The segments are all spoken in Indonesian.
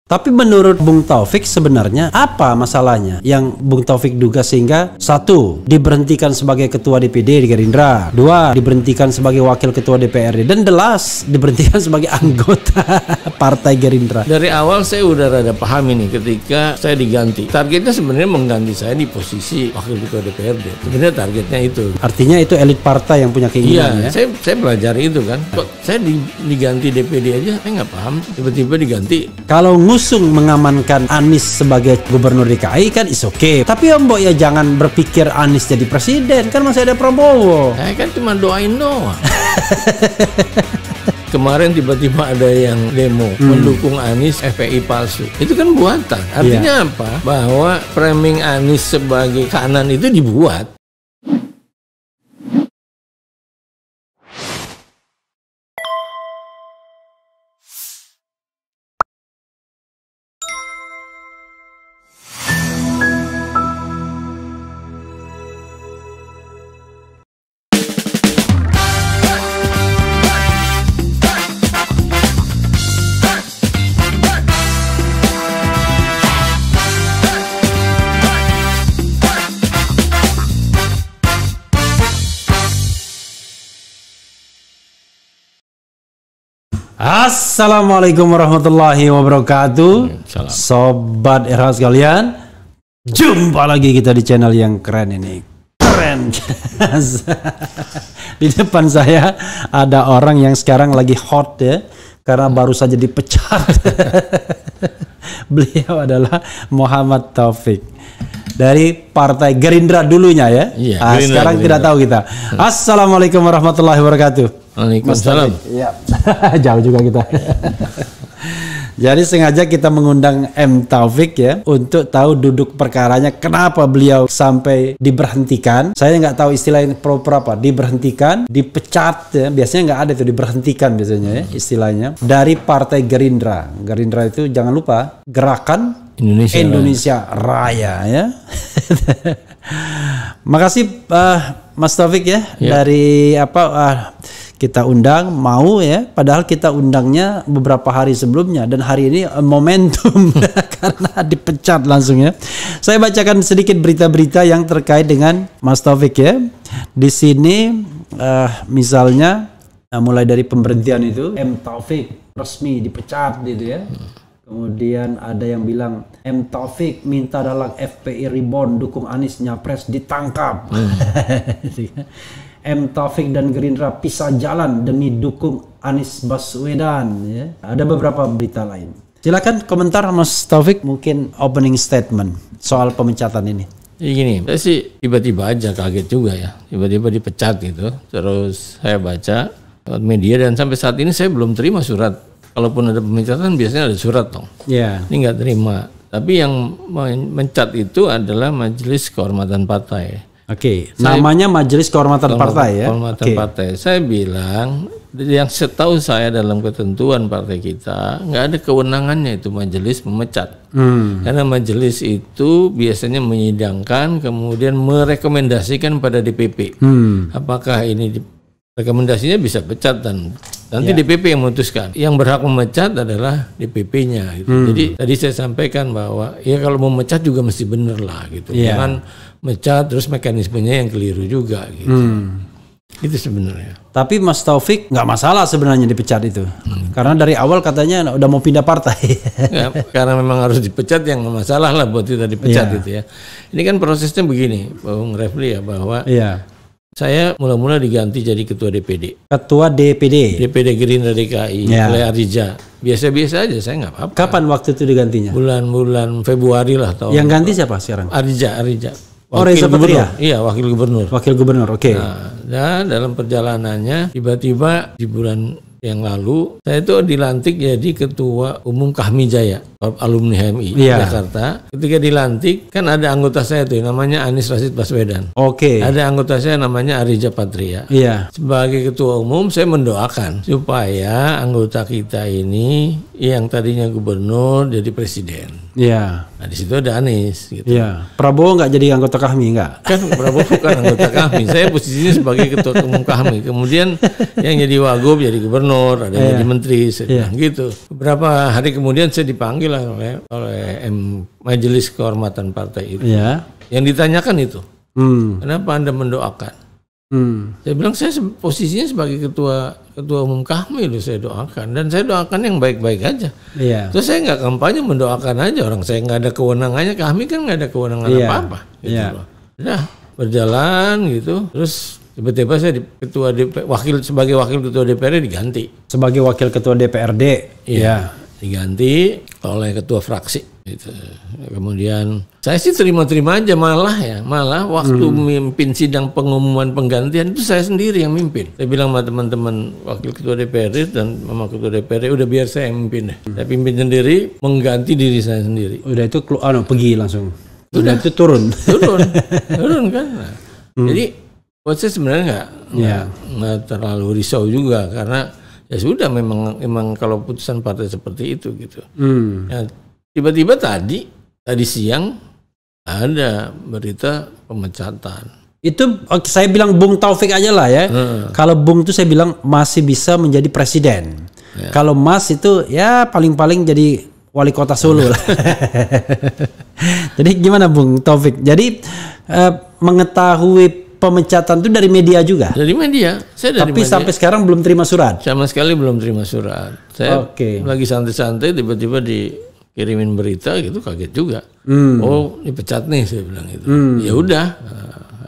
Tapi menurut Bung Taufik sebenarnya apa masalahnya yang Bung Taufik duga sehingga satu, diberhentikan sebagai ketua DPD di Gerindra, dua, diberhentikan sebagai wakil ketua DPRD, dan delas diberhentikan sebagai anggota Partai Gerindra. Dari awal saya udah rada paham ini ketika saya diganti. Targetnya sebenarnya mengganti saya di posisi wakil ketua DPRD. Sebenarnya targetnya itu. Artinya itu elit partai yang punya keinginan. Iya, saya belajar itu kan. Kok saya diganti DPD aja, saya nggak paham. Tiba-tiba diganti. Kalau ngusung mengamankan Anies sebagai gubernur DKI kan is okay. Tapi Om Mbok ya jangan berpikir Anies jadi presiden, kan masih ada Prabowo. Saya kan cuma doain doang. Kemarin tiba-tiba ada yang demo mendukung Anies FPI palsu. Itu kan buatan. Artinya apa? Bahwa framing Anies sebagai kanan itu dibuat. Assalamualaikum warahmatullahi wabarakatuh. Salam. Sobat RH sekalian, jumpa lagi kita di channel yang keren ini. Keren. Di depan saya ada orang yang sekarang lagi hot ya, karena baru saja dipecat. Beliau adalah Muhammad Taufik dari Partai Gerindra dulunya ya. Iya, Sekarang tidak tahu kita. Assalamualaikum warahmatullahi wabarakatuh. Waalaikumsalam. Iya. Jauh juga kita. Jadi sengaja kita mengundang M. Taufik ya untuk tahu duduk perkaranya kenapa beliau sampai diberhentikan. Saya nggak tahu istilahnya proper apa, diberhentikan, dipecat ya. Biasanya nggak ada itu diberhentikan biasanya ya istilahnya dari Partai Gerindra. Gerindra itu jangan lupa Gerakan Indonesia Raya ya. Makasih Mas Taufik ya dari kita undang mau ya, padahal kita undangnya beberapa hari sebelumnya dan hari ini momentum karena dipecat langsung ya. Saya bacakan sedikit berita-berita yang terkait dengan Mas Taufik ya. Di sini misalnya mulai dari pemberhentian itu M. Taufik resmi dipecat gitu ya. Kemudian ada yang bilang M. Taufik minta dalang FPI Reborn dukung Anies Nyapres ditangkap. M. Taufik dan Gerindra pisah jalan demi dukung Anies Baswedan ya. Ada beberapa berita lain. Silakan komentar Mas Taufik, mungkin opening statement soal pemecatan ini. Jadi gini, saya sih tiba-tiba aja kaget juga ya. Tiba-tiba dipecat gitu. Terus saya baca lewat media dan sampai saat ini saya belum terima surat. Kalaupun ada pemecatan biasanya ada surat dong. Iya. Ini nggak terima. Tapi yang mencat itu adalah Majelis Kehormatan Partai. Oke, namanya Majelis Kehormatan Partai ya. Kehormatan Partai. Saya bilang yang setahu saya dalam ketentuan partai kita nggak ada kewenangannya itu majelis memecat. Karena majelis itu biasanya menyidangkan kemudian merekomendasikan pada DPP. Apakah ini rekomendasinya bisa pecat dan nanti DPP yang memutuskan. Yang berhak memecat adalah DPP-nya gitu. Jadi tadi saya sampaikan bahwa ya kalau mau memecat juga mesti bener lah gitu. Jangan mecat terus mekanismenya yang keliru juga gitu. Itu sebenarnya. Tapi Mas Taufik nggak masalah sebenarnya dipecat itu. Karena dari awal katanya udah mau pindah partai. Ya, karena memang harus dipecat yang nggak masalah lah buat kita dipecat gitu ya. Ini kan prosesnya begini, Bung Refli ya, bahwa saya mula-mula diganti jadi ketua DPD. Ketua DPD. DPD Gerindra DKI oleh Arija. Biasa-biasa aja, saya nggak apa-apa. Kapan waktu itu digantinya? Bulan Februari lah tahun. Yang ganti siapa sekarang? Arija. Reza Patria? Iya, wakil gubernur. Wakil gubernur, oke. Nah, dalam perjalanannya tiba-tiba di bulan yang lalu saya itu dilantik jadi ketua umum Kahmi Jaya alumni HMI Jakarta. Ketika dilantik kan ada anggota saya tuh namanya Anies Rashid Baswedan. Oke. Ada anggota saya namanya Arija Patria. Sebagai ketua umum saya mendoakan supaya anggota kita ini yang tadinya gubernur jadi presiden. Iya. Nah di situ ada Anies gitu. Iya. Prabowo nggak jadi anggota KAHMI nggak? Kan Prabowo bukan anggota KAHMI, saya posisinya sebagai ketua umum KAHMI. Kemudian yang jadi wagub jadi gubernur, ada yang jadi menteri, saya bilang gitu. Beberapa hari kemudian saya dipanggil oleh Majelis Kehormatan Partai itu. Iya. Yang ditanyakan itu, kenapa Anda mendoakan? Saya bilang saya posisinya sebagai ketua umum KAHMI loh, saya doakan, dan saya doakan yang baik-baik aja. Iya. Terus saya nggak kampanye mendoakan aja, orang saya nggak ada kewenangannya, KAHMI kan nggak ada kewenangan apa-apa. Gitu loh. Udah berjalan gitu, terus tiba-tiba saya sebagai wakil ketua DPRD diganti. Sebagai wakil ketua DPRD, iya. Diganti oleh ketua fraksi. Gitu. Kemudian saya sih terima-terima aja, malah waktu memimpin sidang pengumuman penggantian itu saya sendiri yang mimpin. Saya bilang sama teman-teman wakil ketua DPRD dan sama ketua DPRD, udah biar saya yang mimpin deh. Saya pimpin sendiri, mengganti diri saya sendiri. Udah itu pergi langsung. Udah itu turun kan. Nah, jadi buat saya sebenarnya nggak terlalu risau juga, karena ya sudah memang kalau putusan partai seperti itu gitu. Ya, tiba-tiba tadi siang ada berita pemecatan. Itu saya bilang Bung Taufik aja lah ya. Kalau Bung itu saya bilang masih bisa menjadi presiden. Ya. Kalau Mas itu ya paling-paling jadi wali kota Solo lah. Jadi gimana Bung Taufik? Jadi mengetahui pemecatan itu dari media juga? Dari media. Tapi sampai sekarang belum terima surat? Sama sekali belum terima surat. Saya lagi santai-santai tiba-tiba kirimin berita gitu, kaget juga. Oh, dipecat nih, saya bilang itu. Ya udah,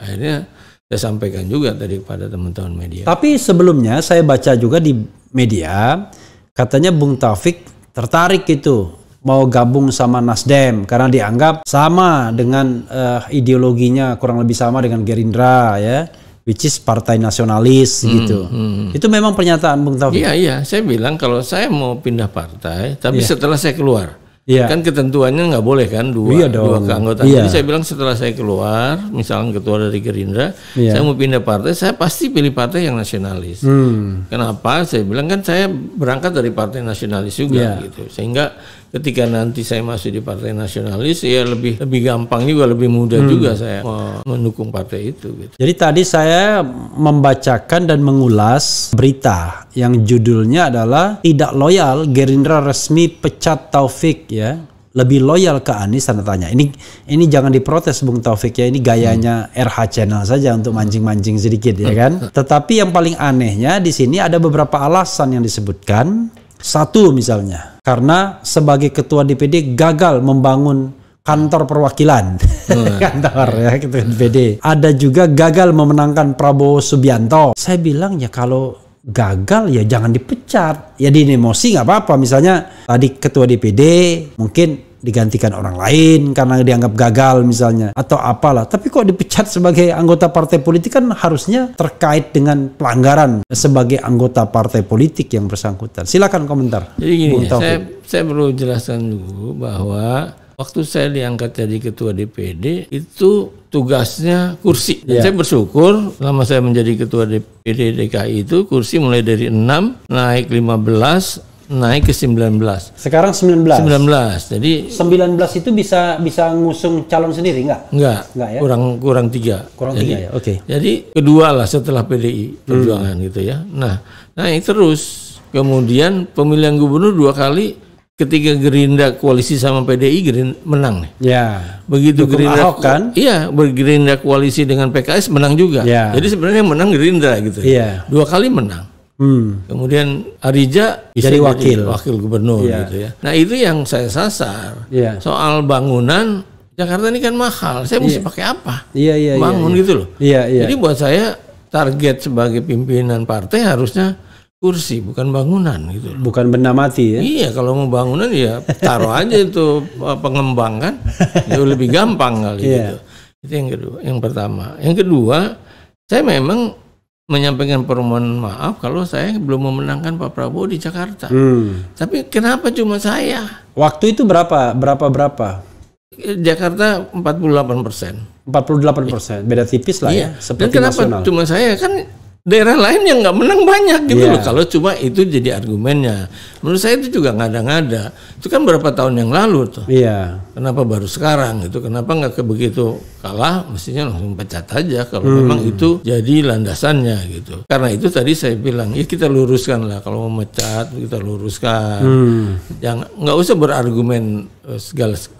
akhirnya saya sampaikan juga tadi kepada teman-teman media. Tapi sebelumnya saya baca juga di media, katanya Bung Taufik tertarik itu mau gabung sama Nasdem karena dianggap sama dengan ideologinya, kurang lebih sama dengan Gerindra ya, which is partai nasionalis gitu. Itu memang pernyataan Bung Taufik? Iya, saya bilang kalau saya mau pindah partai, tapi setelah saya keluar. Kan ketentuannya nggak boleh kan dua keanggotaan. Jadi saya bilang setelah saya keluar, misalnya ketua dari Gerindra, saya mau pindah partai, saya pasti pilih partai yang nasionalis. Kenapa? Saya bilang kan saya berangkat dari partai nasionalis juga gitu, sehingga ketika nanti saya masuk di partai nasionalis ya lebih gampang juga, lebih mudah juga saya mendukung partai itu gitu. Jadi tadi saya membacakan dan mengulas berita yang judulnya adalah tidak loyal, Gerindra resmi pecat Taufik ya. Lebih loyal ke Anies, tanda tanya. Ini jangan diprotes Bung Taufik ya, ini gayanya RH Channel saja untuk mancing-mancing sedikit ya kan. Tetapi yang paling anehnya di sini ada beberapa alasan yang disebutkan. Satu misalnya, karena sebagai ketua DPD gagal membangun kantor perwakilan. Kantor ya ketua DPD. Ada juga gagal memenangkan Prabowo Subianto. Saya bilang ya kalau gagal ya jangan dipecat. Ya dinemosi nggak apa-apa. Misalnya tadi ketua DPD mungkin digantikan orang lain karena dianggap gagal misalnya, atau apalah. Tapi kok dipecat sebagai anggota partai politik, kan harusnya terkait dengan pelanggaran sebagai anggota partai politik yang bersangkutan. Silakan komentar. Jadi gini, saya perlu jelaskan dulu bahwa waktu saya diangkat jadi ketua DPD itu tugasnya kursi. Dan saya bersyukur selama saya menjadi ketua DPD DKI itu kursi mulai dari 6 naik 15 naik ke 19. Sekarang 19. Jadi 19 itu bisa ngusung calon sendiri enggak? Enggak ya? Kurang 3. Kurang 3 ya. Oke. Jadi kedua lah setelah PDI Perjuangan gitu ya. Nah, terus kemudian pemilihan gubernur 2 kali ketika Gerindra koalisi sama PDI menang nih. Ya. Begitu Gerindra Ahok kan? Iya, Gerindra koalisi dengan PKS menang juga. Ya. Jadi sebenarnya yang menang Gerindra gitu. Iya. 2 kali menang. Kemudian Arija bisa jadi wakil gubernur gitu ya. Nah itu yang saya sasar. Soal bangunan Jakarta ini kan mahal. Saya mesti pakai apa? Bangun gitu loh. Jadi buat saya target sebagai pimpinan partai harusnya kursi, bukan bangunan gitu. Bukan benda mati ya? Iya, kalau mau bangunan ya taruh aja itu pengembang kan. Itu lebih gampang kali gitu. Itu yang kedua. Yang pertama. Yang kedua, saya memang menyampaikan permohonan maaf kalau saya belum memenangkan Pak Prabowo di Jakarta. Tapi kenapa cuma saya? Waktu itu berapa? Jakarta 48%. 48%, beda tipis lah ya. Dan kenapa nasional. Cuma saya? Kan daerah lain yang nggak menang banyak gitu loh. Kalau cuma itu jadi argumennya. menurut saya itu juga ngada-ngada. Itu kan berapa tahun yang lalu tuh. Iya. Kenapa baru sekarang itu? Kenapa nggak begitu kalah? Mestinya langsung pecat aja kalau memang itu jadi landasannya gitu. Karena itu tadi saya bilang, ya kita luruskan lah. Kalau mau mecat kita luruskan. Jangan, nggak usah berargumen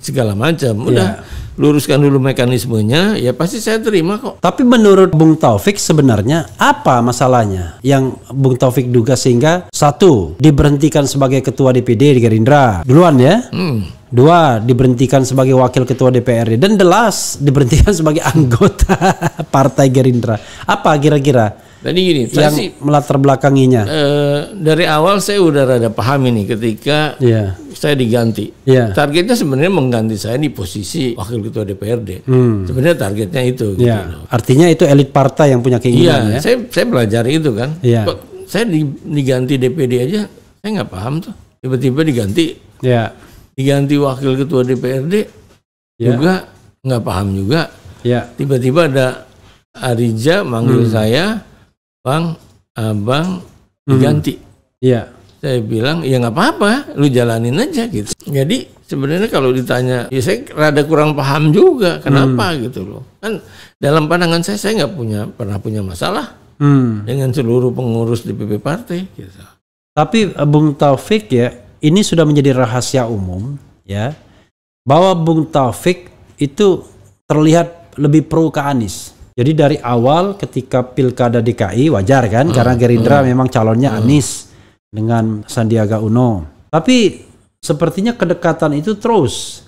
segala macam. Udah luruskan dulu mekanismenya. Ya pasti saya terima kok. Tapi menurut Bung Taufik sebenarnya apa masalahnya yang Bung Taufik duga sehingga satu diberhentikan sebagai ketua DPD di Gerindra duluan ya, dua diberhentikan sebagai wakil ketua DPRD, dan the last diberhentikan sebagai anggota Partai Gerindra. Apa kira-kira Tadi gini, yang melatar belakanginya? Dari awal saya udah rada paham ini ketika saya diganti. Targetnya sebenarnya mengganti saya di posisi wakil ketua DPRD. Sebenarnya targetnya itu. Gitu loh. Artinya itu elit partai yang punya keinginan ya? Saya pelajari itu kan. Kok saya diganti DPD aja, saya nggak paham tuh. Tiba-tiba diganti. Diganti wakil ketua DPRD juga nggak paham juga. Tiba-tiba ada Arija manggil saya, Bang, Abang diganti. Saya bilang ya nggak apa-apa, lu jalanin aja gitu. Jadi sebenarnya kalau ditanya, ya saya rada kurang paham juga kenapa gitu loh. Kan dalam pandangan saya nggak pernah punya masalah dengan seluruh pengurus DPP partai. Gitu. Tapi Bung Taufik ya, ini sudah menjadi rahasia umum ya, bahwa Bung Taufik itu terlihat lebih pro ke Anies. Jadi dari awal ketika pilkada DKI wajar kan, karena Gerindra memang calonnya Anies dengan Sandiaga Uno. Tapi sepertinya kedekatan itu terus,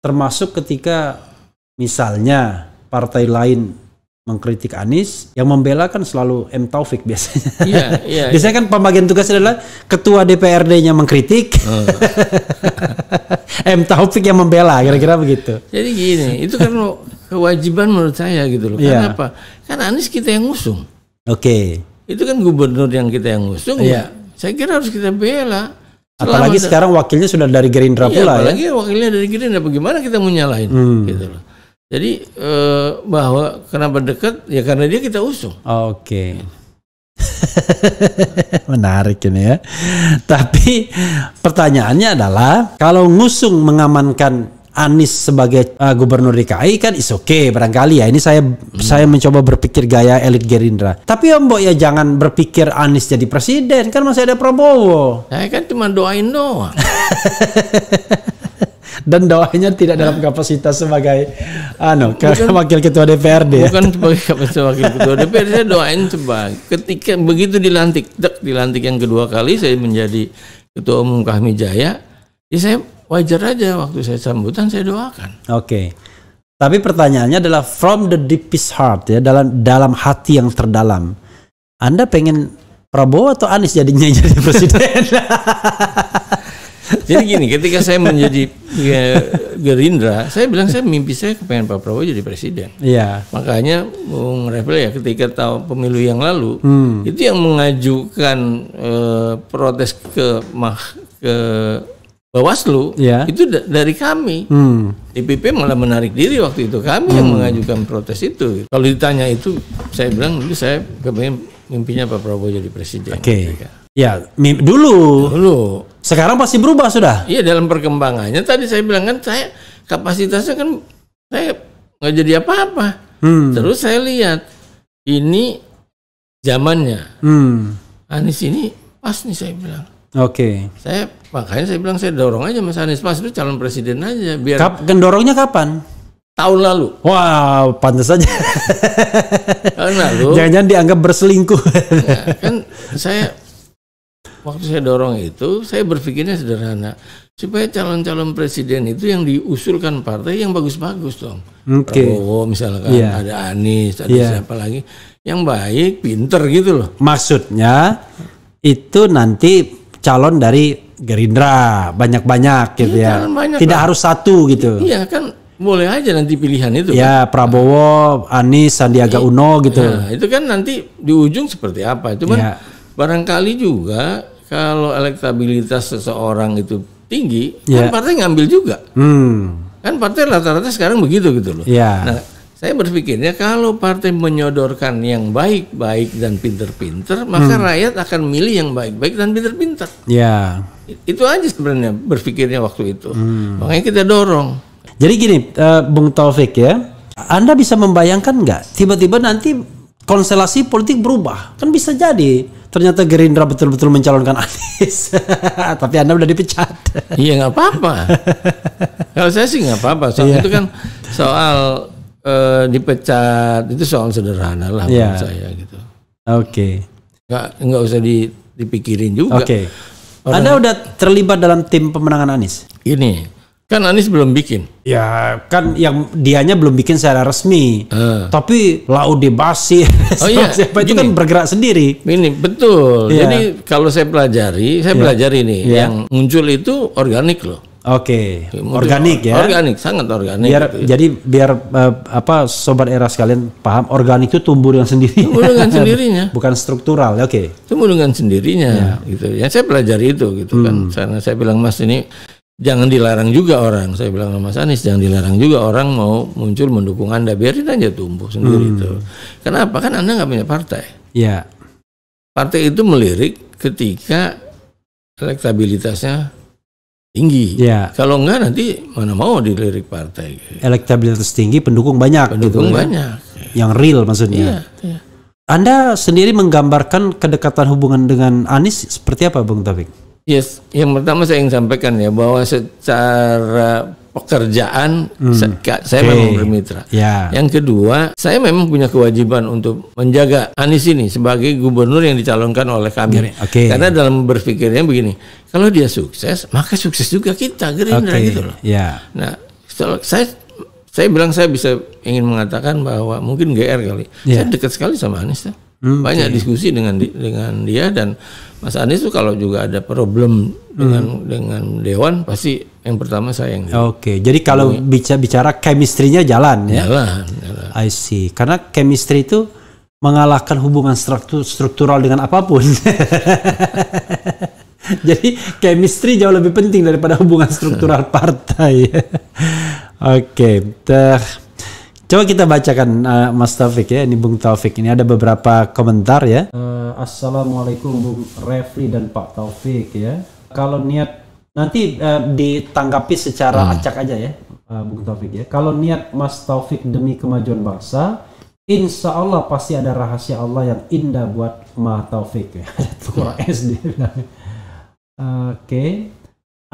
termasuk ketika misalnya partai lain mengkritik Anies, yang membela kan selalu M. Taufik biasanya. Biasanya kan pembagian tugas adalah ketua DPRD-nya mengkritik, M. Taufik yang membela, kira-kira begitu. Jadi gini, itu kan kewajiban menurut saya gitu loh. Karena apa? Karena Anies kita yang ngusung. Itu kan gubernur yang kita yang ngusung. Saya kira harus kita bela. Apalagi sekarang wakilnya sudah dari Gerindra pula apalagi wakilnya dari Gerindra, bagaimana kita mau nyalahin gitu loh. Jadi bahwa kenapa dekat ya karena dia kita usung. Menarik ini ya. Tapi pertanyaannya adalah kalau ngusung mengamankan Anies sebagai gubernur DKI kan is okay barangkali ya. Ini saya mencoba berpikir gaya elit Gerindra. Tapi ya Mbok ya jangan berpikir Anies jadi presiden, kan masih ada Prabowo. Saya kan cuma doain doang. Dan doanya tidak dalam kapasitas sebagai wakil ketua DPRD. Bukan sebagai kapasitas wakil ketua DPRD, saya doain sebagai ketika begitu dilantik yang kedua kali saya menjadi ketua umum Kahmi Jaya, ya saya wajar aja waktu saya sambutan saya doakan. Tapi pertanyaannya adalah from the deepest heart ya, dalam hati yang terdalam. Anda pengen Prabowo atau Anies jadinya jadi presiden? Jadi gini, ketika saya menjadi Gerindra, saya bilang mimpi saya kepengen Pak Prabowo jadi presiden. Makanya Bung Refli ya ketika tahu pemilu yang lalu, itu yang mengajukan protes ke Bawaslu itu dari kami. DPP malah menarik diri waktu itu. Kami yang mengajukan protes itu. Kalau ditanya itu, saya bilang dulu saya kepengen mimpinya Pak Prabowo jadi presiden. Dulu. Sekarang pasti berubah sudah. Iya, dalam perkembangannya tadi saya bilang kan saya kapasitasnya kan saya nggak jadi apa-apa. Terus saya lihat ini zamannya. Anies ini pas nih saya bilang. Makanya saya bilang saya dorong aja Mas Anies, Mas itu calon presiden aja biar. Dorongnya kapan? Tahun lalu. Wow, pantas saja. Tahun lalu. Jangan-jangan dianggap berselingkuh. Kan saya waktu saya dorong itu, saya berpikirnya sederhana, supaya calon-calon presiden itu yang diusulkan partai yang bagus-bagus dong. Prabowo misalkan, ada Anies, ada siapa lagi, yang baik, pinter gitu loh. Maksudnya itu nanti calon dari Gerindra banyak-banyak gitu ya. Tidak harus satu gitu. Iya kan, boleh aja nanti pilihan itu. Prabowo, Anies, Sandiaga Uno gitu. Itu kan nanti di ujung seperti apa. Cuman barangkali juga kalau elektabilitas seseorang itu tinggi, kan partai ngambil juga. Kan partai rata-rata sekarang begitu gitu loh. Nah, saya berpikirnya kalau partai menyodorkan yang baik-baik dan pinter-pinter, maka rakyat akan milih yang baik-baik dan pinter-pinter. Itu aja sebenarnya berpikirnya waktu itu. Makanya kita dorong. Jadi gini, Bung Taufik ya, Anda bisa membayangkan nggak tiba-tiba nanti konstelasi politik berubah? Kan bisa jadi ternyata Gerindra betul-betul mencalonkan Anies, tapi Anda udah dipecat. Iya nggak apa-apa. Kalau saya sih nggak apa-apa. Soal itu kan soal dipecat itu soal sederhana lah menurut saya gitu. Oke. Nggak usah dipikirin juga. Oke. Anda udah terlibat dalam tim pemenangan Anies? Ini kan Anies belum bikin. Ya kan yang dianya belum bikin secara resmi. Tapi Laude Basi siapa itu kan bergerak sendiri. Ini betul. Jadi kalau saya pelajari nih yang muncul itu organik loh. Oke, organik ya. Organik, sangat organik. Jadi biar sobat era sekalian paham, organik itu tumbuh dengan sendirinya. Tumbuh dengan sendirinya. Bukan struktural, oke. Tumbuh dengan sendirinya, gitu. Yang saya pelajari itu, gitu kan. Karena saya bilang Mas ini jangan dilarang juga orang. Saya bilang sama Mas Anies jangan dilarang juga orang mau muncul mendukung Anda. Biarin aja tumbuh sendiri itu. Kenapa? Kan Anda nggak punya partai. Iya. Partai itu melirik ketika elektabilitasnya tinggi. Ya. Kalau enggak nanti mana mau dilirik partai. Elektabilitas tinggi, pendukung banyak. Pendukung banyak. Yang real maksudnya. Iya. Anda sendiri menggambarkan kedekatan hubungan dengan Anies seperti apa, Bung Taufik? Yes, yang pertama saya ingin sampaikan ya bahwa secara pekerjaan saya memang bermitra. Ya. Yang kedua, saya memang punya kewajiban untuk menjaga Anies ini sebagai gubernur yang dicalonkan oleh kami. Karena dalam berpikirnya begini, kalau dia sukses, maka sukses juga kita Gerindra gitu loh. Ya. Nah, saya bilang saya bisa ingin mengatakan bahwa mungkin GR kali. Saya dekat sekali sama Anies. Banyak diskusi dengan dia, dan Mas Anies tuh kalau juga ada problem dengan Dewan pasti yang pertama saya yang jadi kalau bicara chemistry-nya jalan ya. Jalan. I see. Karena chemistry itu mengalahkan hubungan struktural dengan apapun. Jadi chemistry jauh lebih penting daripada hubungan struktural partai. Coba kita bacakan Mas Taufik ya, ini Bung Taufik. Ini ada beberapa komentar ya. Assalamualaikum Bung Refli dan Pak Taufik ya. Kalau niat nanti ditanggapi secara acak aja ya, Bung Taufik ya. Kalau niat Mas Taufik demi kemajuan bangsa, insya Allah pasti ada rahasia Allah yang indah buat Mas Taufik ya. Kurang SD.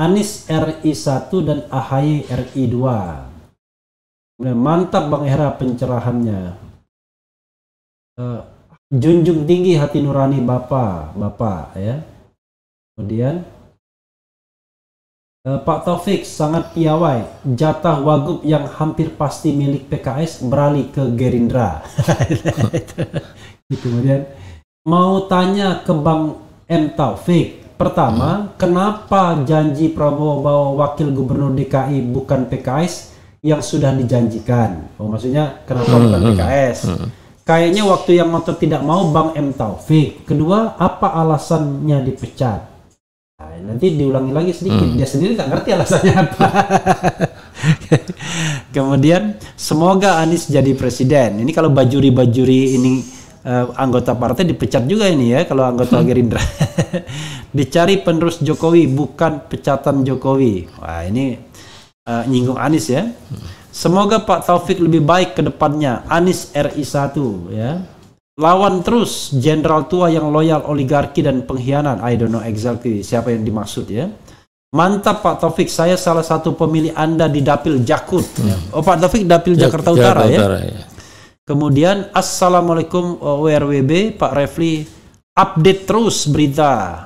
Anies RI 1 dan AHY RI 2. Mantap Bang Hera pencerahannya. Junjung tinggi hati nurani Bapak ya. Kemudian Pak Taufik sangat piawai, jatah wagub yang hampir pasti milik PKS beralih ke Gerindra. Kemudian mau tanya ke Bang M Taufik. Pertama, kenapa janji Prabowo bahwa wakil gubernur DKI bukan PKS yang sudah dijanjikan? Maksudnya kenapa bukan PKS? Kayaknya waktu yang ngotot tidak mau Bang M Taufik. Kedua, apa alasannya dipecat? Nah, nanti diulangi lagi sedikit. Dia sendiri nggak ngerti alasannya apa. Kemudian, semoga Anies jadi presiden. Ini kalau bajuri-bajuri ini anggota partai dipecat juga ini ya, kalau anggota Gerindra. Dicari penerus Jokowi, bukan pecatan Jokowi. Wah, ini nyinggung Anies ya. Semoga Pak Taufik lebih baik ke depannya. Anies RI 1 ya. Lawan terus jenderal tua yang loyal oligarki dan pengkhianat. I don't know exactly siapa yang dimaksud ya. Mantap Pak Taufik, saya salah satu pemilih Anda di Dapil Jakut. Oh, Pak Taufik Dapil Jakarta Utara ya. Kemudian Assalamualaikum WRWB, Pak Refli, update terus berita.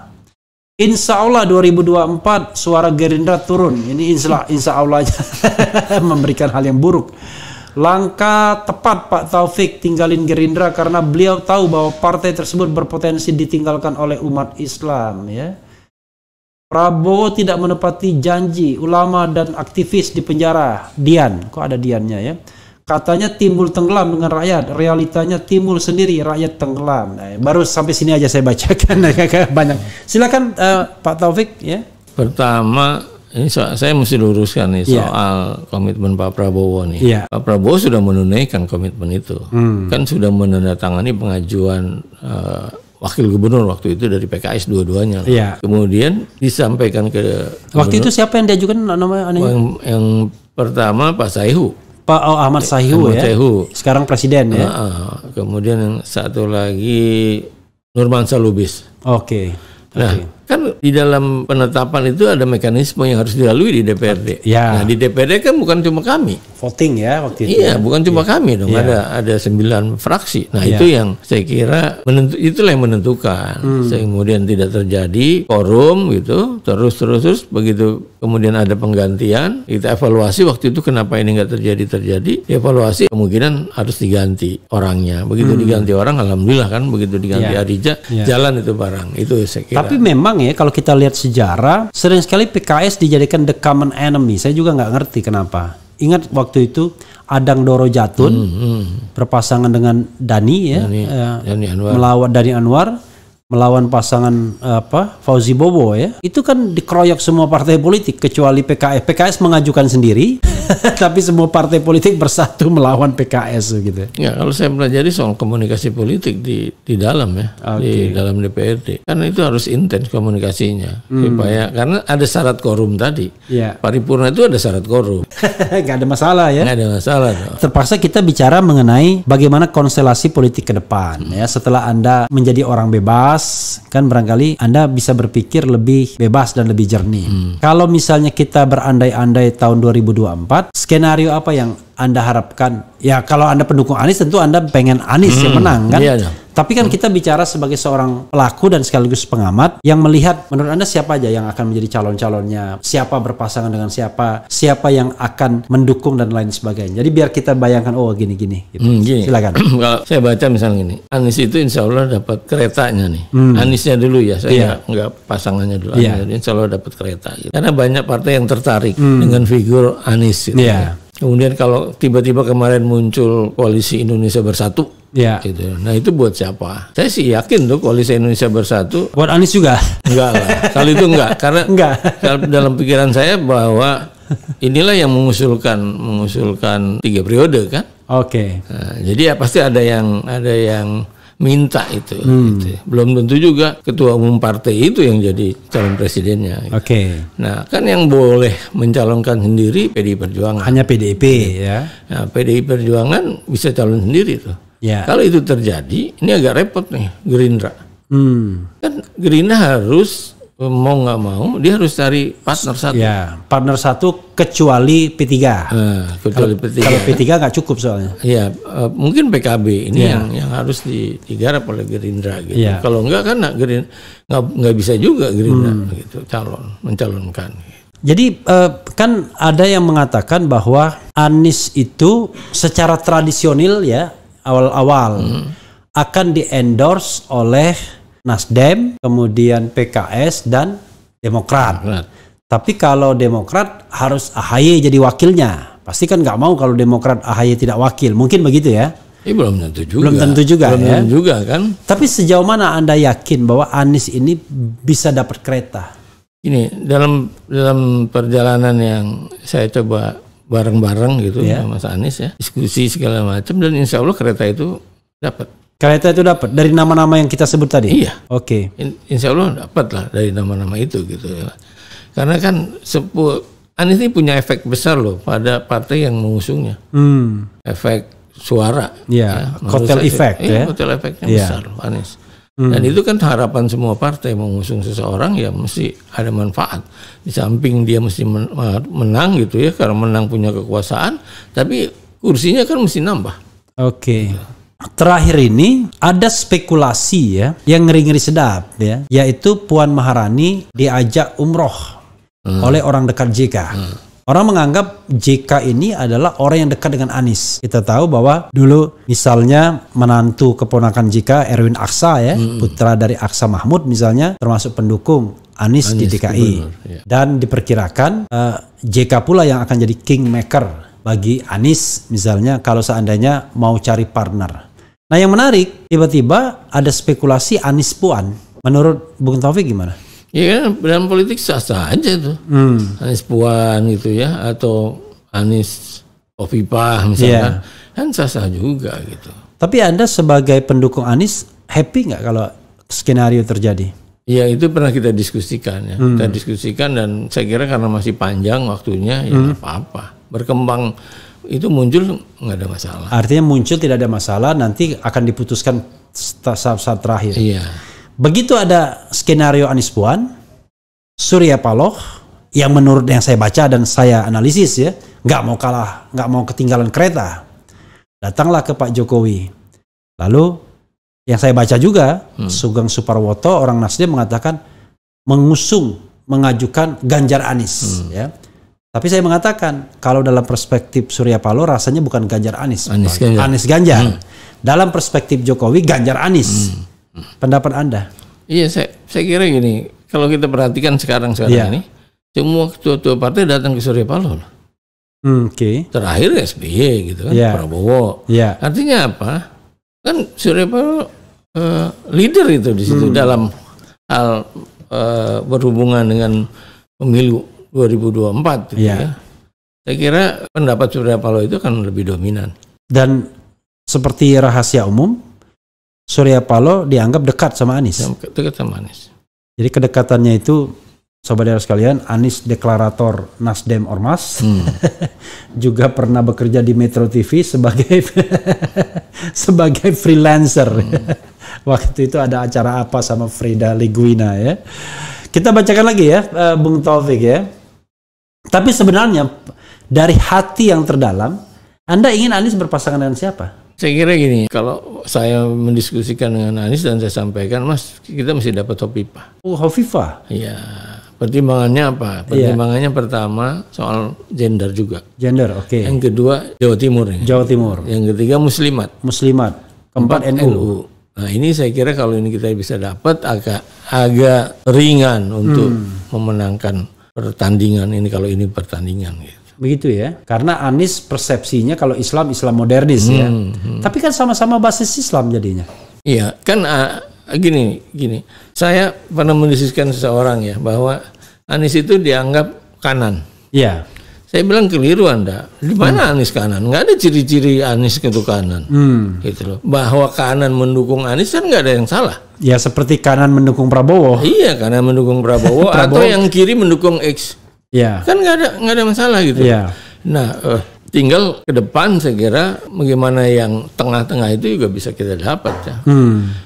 Insya Allah 2024 suara Gerindra turun. Ini insya Allah aja memberikan hal yang buruk. Langkah tepat Pak Taufik tinggalin Gerindra karena beliau tahu bahwa partai tersebut berpotensi ditinggalkan oleh umat Islam ya. Prabowo tidak menepati janji, ulama dan aktivis di penjara. Dian, kok ada Diannya ya? Katanya timbul tenggelam dengan rakyat, realitanya timbul sendiri, rakyat tenggelam. Nah, baru sampai sini aja saya bacakan, banyak. Silakan Pak Taufik ya. Pertama, ini saya mesti luruskan nih soal komitmen Pak Prabowo nih. Pak Prabowo sudah menunaikan komitmen itu, kan sudah menandatangani pengajuan wakil gubernur waktu itu dari PKS dua-duanya. Iya. Kemudian disampaikan ke Waktu itu siapa yang diajukan namanya? yang pertama Pak Saihu. Pak Ahmad Saihu Ahmad ya. Saihu. Sekarang presiden ya. Kemudian yang satu lagi Nurmansyah Lubis. Oke. Nah, kan di dalam penetapan itu ada mekanisme yang harus dilalui di DPRD. Ya. Nah, di DPRD kan bukan cuma kami. Voting ya waktu itu. Iya, bukan cuma kami dong. Ada 9 fraksi. Nah, itu yang saya kira itulah yang menentukan. Kemudian tidak terjadi quorum gitu. Terus begitu kemudian ada penggantian, kita evaluasi waktu itu kenapa ini nggak terjadi. Evaluasi kemungkinan harus diganti orangnya. Begitu diganti orang, alhamdulillah kan begitu diganti Adija, jalan itu barang. Itu saya kira. Tapi memang ya kalau kita lihat sejarah, sering sekali PKS dijadikan the common enemy. Saya juga nggak ngerti kenapa. Ingat waktu itu Adang Doro Jatun berpasangan dengan Dani ya, Dani Anwar. melawan Dani Anwar, melawan pasangan Fauzi Bowo ya. Itu kan dikeroyok semua partai politik kecuali PKS. PKS mengajukan sendiri, tapi semua partai politik bersatu melawan PKS gitu. Ya, kalau saya pelajari soal komunikasi politik di dalam ya, di dalam DPRD, karena itu harus intens komunikasinya supaya karena ada syarat quorum tadi. Paripurna itu ada syarat quorum. Nggak ada masalah ya. Nggak ada masalah. Terpaksa kita bicara mengenai bagaimana konstelasi politik ke depan ya. Setelah Anda menjadi orang bebas, kan barangkali Anda bisa berpikir lebih bebas dan lebih jernih. Kalau misalnya kita berandai-andai tahun 2024, skenario apa yang Anda harapkan? Ya kalau Anda pendukung Anies tentu Anda pengen Anies yang menang kan? Iya. Tapi kan kita bicara sebagai seorang pelaku dan sekaligus pengamat yang melihat menurut Anda siapa aja yang akan menjadi calon-calonnya, siapa berpasangan dengan siapa yang akan mendukung dan lain sebagainya. Jadi biar kita bayangkan gini-gini gitu. Silakan. Kalau saya baca misalnya gini, Anies itu insya Allah dapat keretanya nih. Anisnya dulu ya, saya nggak pasangannya dulu. Insya Allah dapat kereta gitu. Karena banyak partai yang tertarik dengan figur Anies gitu. Kemudian kalau tiba-tiba kemarin muncul koalisi Indonesia Bersatu, gitu. Nah itu buat siapa? Saya sih yakin tuh koalisi Indonesia Bersatu. Buat Anies juga? Enggak lah. Kali itu enggak, karena dalam pikiran saya bahwa inilah yang mengusulkan 3 periode kan. Oke. Nah, jadi ya pasti ada yang minta itu, gitu. Belum tentu juga ketua umum partai itu yang jadi calon presidennya. Gitu. Nah, kan yang boleh mencalonkan sendiri PDI Perjuangan. Hanya PDIP ya. Nah, PDI Perjuangan bisa calon sendiri tuh. Kalau itu terjadi, ini agak repot nih Gerindra. Kan Gerindra harus mau nggak mau dia harus cari partner satu. Partner satu kecuali P3. Kecuali P3. Kalau P3 nggak cukup soalnya. Mungkin PKB ini yang harus digarap oleh Gerindra gitu. Kalau enggak kan nggak bisa juga Gerindra gitu mencalonkan. Jadi kan ada yang mengatakan bahwa Anies itu secara tradisional ya awal-awal akan di-endorse oleh Nasdem, kemudian PKS dan Demokrat. Tapi kalau Demokrat harus AHY jadi wakilnya. Pasti kan nggak mau kalau Demokrat AHY tidak wakil. Mungkin begitu ya? Belum tentu juga. Belum tentu juga belum ya. Tentu juga kan. Tapi sejauh mana Anda yakin bahwa Anies ini bisa dapat kereta? Ini dalam perjalanan yang saya coba bareng-bareng gitu sama Mas Anies ya, diskusi segala macam dan insya Allah kereta itu dapat. Kereta itu dapat dari nama-nama yang kita sebut tadi? Iya. Oke. Insya Allah dapat lah dari nama-nama itu gitu ya. Karena kan Anies ini punya efek besar loh pada partai yang mengusungnya. Efek suara. Kotel efek ya. Kotel efeknya besar loh Anies. Dan itu kan harapan semua partai mengusung seseorang ya mesti ada manfaat. Di samping dia mesti menang gitu ya, karena menang punya kekuasaan, tapi kursinya kan mesti nambah. Oke. Terakhir ini ada spekulasi ya yang ngeri-ngeri sedap ya, yaitu Puan Maharani diajak umroh oleh orang dekat JK. Orang menganggap JK ini adalah orang yang dekat dengan Anies. Kita tahu bahwa dulu misalnya menantu keponakan JK Erwin Aksa ya, putra dari Aksa Mahmud misalnya, termasuk pendukung Anies di DKI. Dan diperkirakan JK pula yang akan jadi kingmaker bagi Anies misalnya kalau seandainya mau cari partner. Nah yang menarik, tiba-tiba ada spekulasi Anies Puan. Menurut Bung Taufik gimana? Ya kan dalam politik sah-sah aja tuh. Anies Puan gitu ya, atau Anies Hovifah misalnya, kan sah-sah juga gitu. Tapi Anda sebagai pendukung Anies happy nggak skenario terjadi? Ya itu pernah kita diskusikan ya. Kita diskusikan dan saya kira karena masih panjang waktunya ya nggak apa-apa. Berkembang itu muncul nggak ada masalah. Artinya muncul tidak ada masalah, nanti akan diputuskan saat terakhir. Iya. Begitu ada skenario Anies Puan, Surya Paloh, yang menurut yang saya baca dan saya analisis ya, nggak mau kalah, nggak mau ketinggalan kereta. Datanglah ke Pak Jokowi. Lalu yang saya baca juga, Sugeng Suparwoto, orang Nasdem mengatakan mengajukan Ganjar Anies. Ya. Tapi saya mengatakan, kalau dalam perspektif Surya Paloh rasanya bukan Ganjar Anies. Anies Ganjar. Dalam perspektif Jokowi, Ganjar Anies. Pendapat Anda? Iya, saya kira gini, kalau kita perhatikan sekarang ini, semua ketua-ketua partai datang ke Surya Paloh. Oke. Terakhir SBY gitu kan, Prabowo. Artinya apa? Kan Surya Paloh leader itu di situ dalam hal berhubungan dengan pemilu 2024 gitu ya. Saya kira pendapat Surya Paloh itu akan lebih dominan. Dan seperti rahasia umum, Surya Paloh dianggap dekat sama Anies. Dekat sama Anies. Jadi kedekatannya itu, sobat daerah sekalian, Anies deklarator Nasdem Ormas, juga pernah bekerja di Metro TV sebagai sebagai freelancer. Waktu itu ada acara apa sama Frida Liguina ya. Kita bacakan lagi ya, Bung Taufik ya. Tapi sebenarnya dari hati yang terdalam, Anda ingin Anies berpasangan dengan siapa? Saya kira gini, kalau saya mendiskusikan dengan Anies dan saya sampaikan, Mas, kita mesti dapat Hovifah. Oh, Hovifah? Iya. Pertimbangannya apa? Pertimbangannya pertama soal gender juga. Gender, oke. Yang kedua Jawa Timur. Jawa Timur. Yang ketiga Muslimat. Keempat NU. Nah ini saya kira kalau ini kita bisa dapat agak ringan untuk memenangkan pertandingan ini kalau ini pertandingan gitu. Begitu ya. Karena Anies persepsinya kalau Islam modernis ya. Tapi kan sama-sama basis Islam jadinya. Iya, kan gini. Saya pernah mendiskusikan seseorang ya bahwa Anies itu dianggap kanan. Iya. Saya bilang keliru Anda. Di mana Anies kanan? Nggak ada ciri-ciri Anies itu kanan. Gitu loh. Bahwa kanan mendukung Anies kan nggak ada yang salah. Ya seperti kanan mendukung Prabowo. Iya, kanan mendukung Prabowo atau yang kiri mendukung X. Ya. Kan nggak ada masalah gitu. Ya. Nah, tinggal ke depan saya kira bagaimana yang tengah-tengah itu juga bisa kita dapat ya.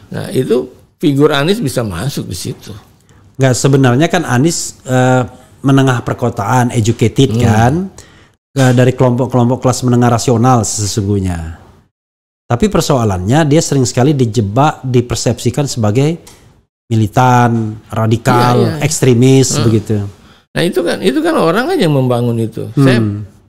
Nah, itu figur Anies bisa masuk di situ. Nggak, sebenarnya kan Anies menengah perkotaan, educated kan, dari kelompok-kelompok kelas menengah rasional sesungguhnya. Tapi persoalannya dia sering sekali dipersepsikan sebagai militan, radikal, ekstremis begitu. Nah itu kan orang aja yang membangun itu.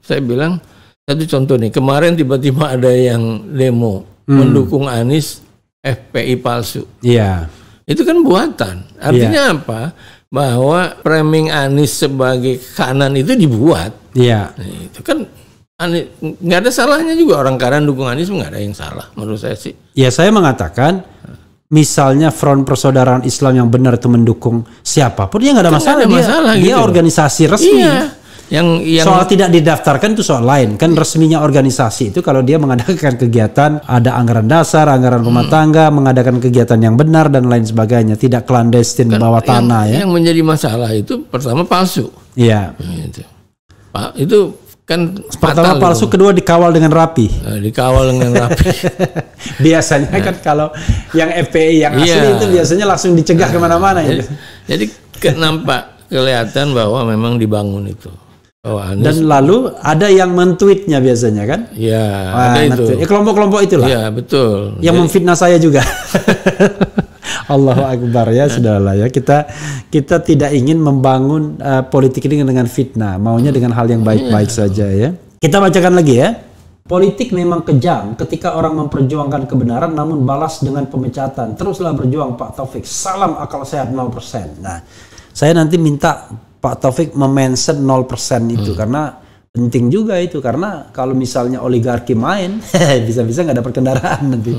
Saya bilang satu contoh nih, kemarin tiba-tiba ada yang demo mendukung Anies FPI palsu. Iya. Itu kan buatan. Artinya apa? Bahwa framing Anies sebagai kanan itu dibuat. Iya. Nah, itu kan nggak ada salahnya juga orang kanan dukung Anies, nggak ada yang salah menurut saya sih. Ya saya mengatakan, misalnya Front Persaudaraan Islam yang benar itu mendukung siapapun, ya nggak ada masalah. Dia gitu. Organisasi resmi. Iya. Yang soal tidak didaftarkan itu soal lain. Kan resminya organisasi itu kalau dia mengadakan kegiatan, ada anggaran dasar, anggaran rumah tangga, mengadakan kegiatan yang benar dan lain sebagainya, tidak klandestin kan, bawah tanah ya. Yang menjadi masalah itu pertama palsu. Iya. Itu kan pertama palsu, kedua dikawal dengan rapi. Dikawal dengan rapi. Biasanya kan kalau yang FPI yang asli itu biasanya langsung dicegah kemana-mana. Jadi nampak kelihatan bahwa memang dibangun itu. Dan lalu ada yang men-tweetnya biasanya kan? Iya, ada itu. Kelompok-kelompok itulah. Iya, betul. Yang memfitnah saya juga. Allahu Akbar ya, sudahlah ya. Kita tidak ingin membangun politik ini dengan fitnah. Maunya dengan hal yang baik-baik saja ya. Kita bacakan lagi ya. Politik memang kejam ketika orang memperjuangkan kebenaran namun balas dengan pemecatan. Teruslah berjuang Pak Taufik. Salam akal sehat 0%. Nah, saya nanti minta Pak Taufik memention 0% itu karena penting juga itu, karena kalau misalnya oligarki main bisa-bisa nggak dapat kendaraan nanti.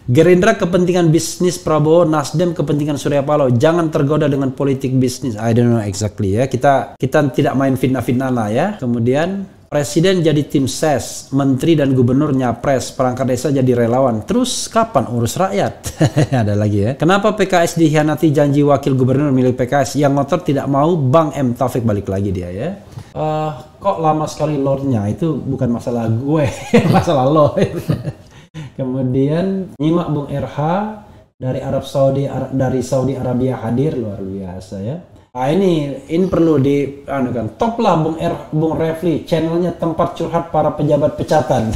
Gerindra kepentingan bisnis Prabowo, Nasdem kepentingan Surya Paloh. Jangan tergoda dengan politik bisnis. I don't know exactly ya. Kita tidak main fitnah-fitnah lah ya. Kemudian Presiden jadi tim ses, menteri dan gubernur nyapres, perangkat desa jadi relawan. Terus kapan urus rakyat? Ada lagi ya. Kenapa PKS dikhianati janji wakil gubernur milik PKS? Yang ngotot tidak mau, Bang M. Taufik balik lagi dia ya. Kok lama sekali lordnya? Itu bukan masalah gue, masalah lo. Kemudian nyimak Bung RH dari Saudi Arabia hadir, luar biasa ya. Nah ini perlu kan top lah Bung Refli, channelnya tempat curhat para pejabat pecatan.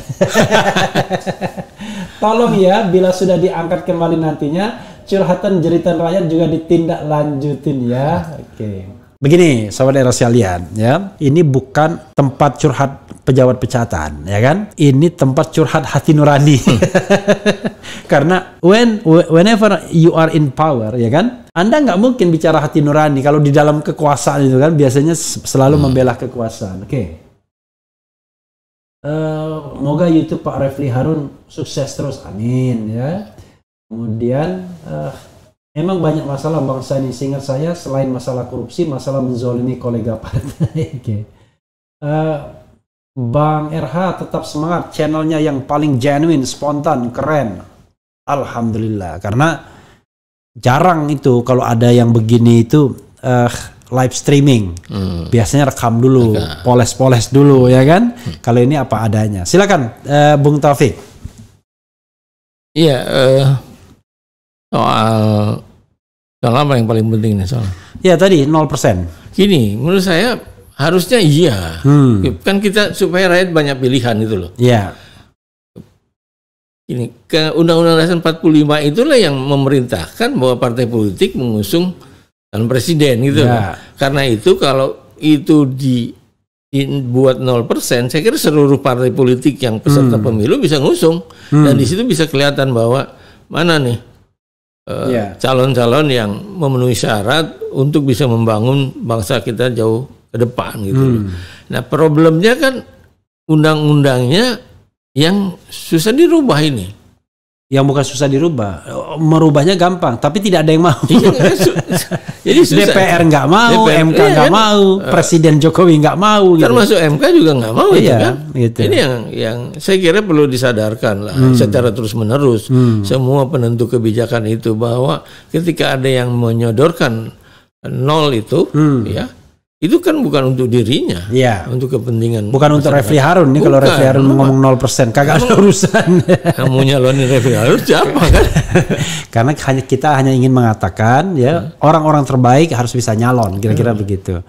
Tolong ya, bila sudah diangkat kembali nantinya, curhatan jeritan rakyat juga ditindak lanjutin ya. Oke. Begini, sahabat era sekalian ya, ini bukan tempat curhat pejabat pecatan, ya kan? Ini tempat curhat hati nurani. Karena whenever you are in power, ya kan? Anda nggak mungkin bicara hati nurani kalau di dalam kekuasaan itu kan biasanya selalu membela kekuasaan. Oke. Moga YouTube Pak Refli Harun sukses terus, amin ya. Kemudian memang banyak masalah bangsa ini, seingat saya selain masalah korupsi, masalah menzolimi kolega partai. Okay. Bang RH tetap semangat, channelnya yang paling genuine, spontan, keren. Alhamdulillah, karena jarang itu kalau ada yang begini itu live streaming. Biasanya rekam dulu, poles-poles dulu ya kan. Kalau ini apa adanya. Silakan Bung Taufik. Iya, soal apa yang paling penting nih soal? Ya tadi 0%. Gini, menurut saya harusnya iya. Kan kita supaya rakyat banyak pilihan itu loh. Iya. Ini ke Undang-Undang Dasar 45 itulah yang memerintahkan bahwa partai politik mengusung calon presiden gitu. Ya. Karena itu kalau itu dibuat 0%, saya kira seluruh partai politik yang peserta pemilu bisa ngusung. Dan di situ bisa kelihatan bahwa mana nih calon-calon yang memenuhi syarat untuk bisa membangun bangsa kita jauh ke depan gitu. Nah problemnya kan undang-undangnya yang susah dirubah ini. Yang bukan susah dirubah, merubahnya gampang, tapi tidak ada yang mau. Jadi susah. DPR nggak mau, MK nggak mau, Presiden Jokowi nggak mau. Termasuk MK juga nggak mau itu kan. Gitu. Ini yang saya kira perlu disadarkan lah secara terus-menerus semua penentu kebijakan itu, bahwa ketika ada yang menyodorkan 0 itu, ya itu kan bukan untuk dirinya, untuk kepentingan. Bukan untuk Refli Harun nih. Kalau Refli Harun ngomong 0%, kagak ada urusan. Kamu nyalonin Refli Harun siapa kan? Karena kita hanya ingin mengatakan ya orang-orang terbaik harus bisa nyalon, kira-kira begitu.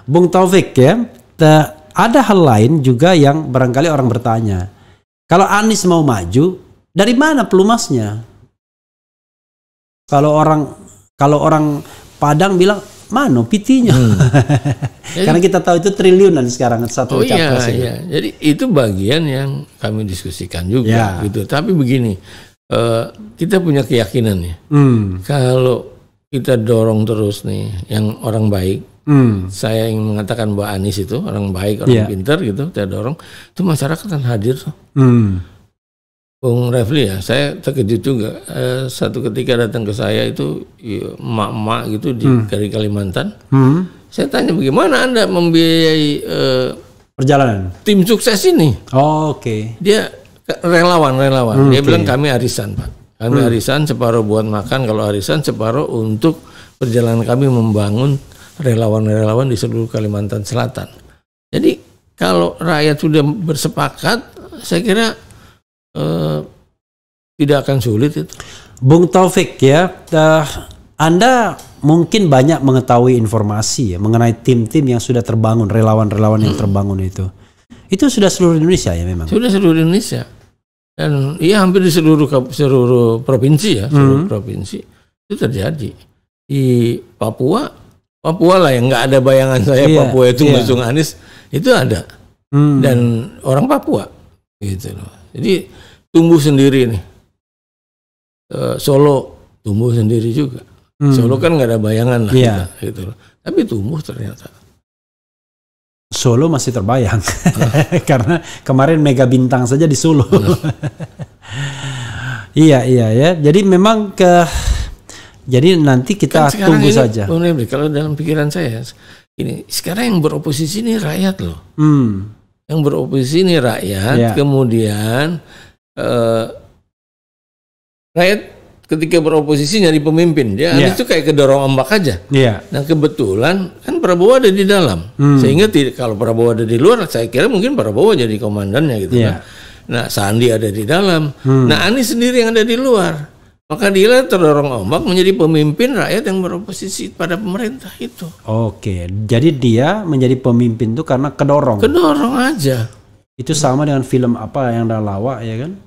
Bung Taufik ya, ada hal lain juga yang barangkali orang bertanya. Kalau Anies mau maju, dari mana pelumasnya? Kalau orang Padang bilang mana pitinya? Karena kita tahu itu triliunan sekarang satu capres. Iya. Jadi itu bagian yang kami diskusikan juga gitu. Tapi begini, kita punya keyakinan ya. Kalau kita dorong terus nih yang orang baik, saya ingin mengatakan bahwa Anies itu orang baik, orang pintar gitu, kita dorong, itu masyarakat kan hadir. Bung Refli ya, saya terkejut juga. Satu ketika datang ke saya itu emak-emak gitu dari Kalimantan. Saya tanya, bagaimana Anda membiayai perjalanan tim sukses ini? Oke. Dia relawan. Dia bilang kami arisan Pak. Kami arisan, separuh buat makan kalau arisan, separuh untuk perjalanan kami membangun relawan-relawan di seluruh Kalimantan Selatan. Jadi kalau rakyat sudah bersepakat, saya kira tidak akan sulit itu. Bung Taufik ya, Anda mungkin banyak mengetahui informasi ya mengenai tim-tim yang sudah terbangun, relawan-relawan yang terbangun itu. Itu sudah seluruh Indonesia ya memang. Sudah seluruh Indonesia. Dan iya hampir di seluruh provinsi ya, seluruh provinsi itu terjadi. Di Papua lah yang nggak ada bayangan saya Papua itu mengusung Anies, itu ada. Dan orang Papua gitu loh. Jadi tumbuh sendiri nih. Solo tumbuh sendiri juga. Solo kan nggak ada bayangan lah kita, gitu loh. Tapi tumbuh ternyata. Solo masih terbayang karena kemarin Mega Bintang saja di Solo. Iya ya. Jadi memang jadi nanti kita kan tunggu saja. Kalau dalam pikiran saya ini sekarang yang beroposisi ini rakyat loh. yang beroposisi ini rakyat, kemudian rakyat ketika beroposisi nyari pemimpin, dia Anies itu kayak kedorong ombak aja. Nah kebetulan kan Prabowo ada di dalam, sehingga kalau Prabowo ada di luar, saya kira mungkin Prabowo jadi komandannya gitu kan. Nah Sandi ada di dalam, nah Anies sendiri yang ada di luar. Maka dia terdorong ombak menjadi pemimpin rakyat yang beroposisi pada pemerintah itu. Oke, jadi dia menjadi pemimpin itu karena kedorong. Kedorong aja. Itu sama dengan film apa yang ada lawak ya kan?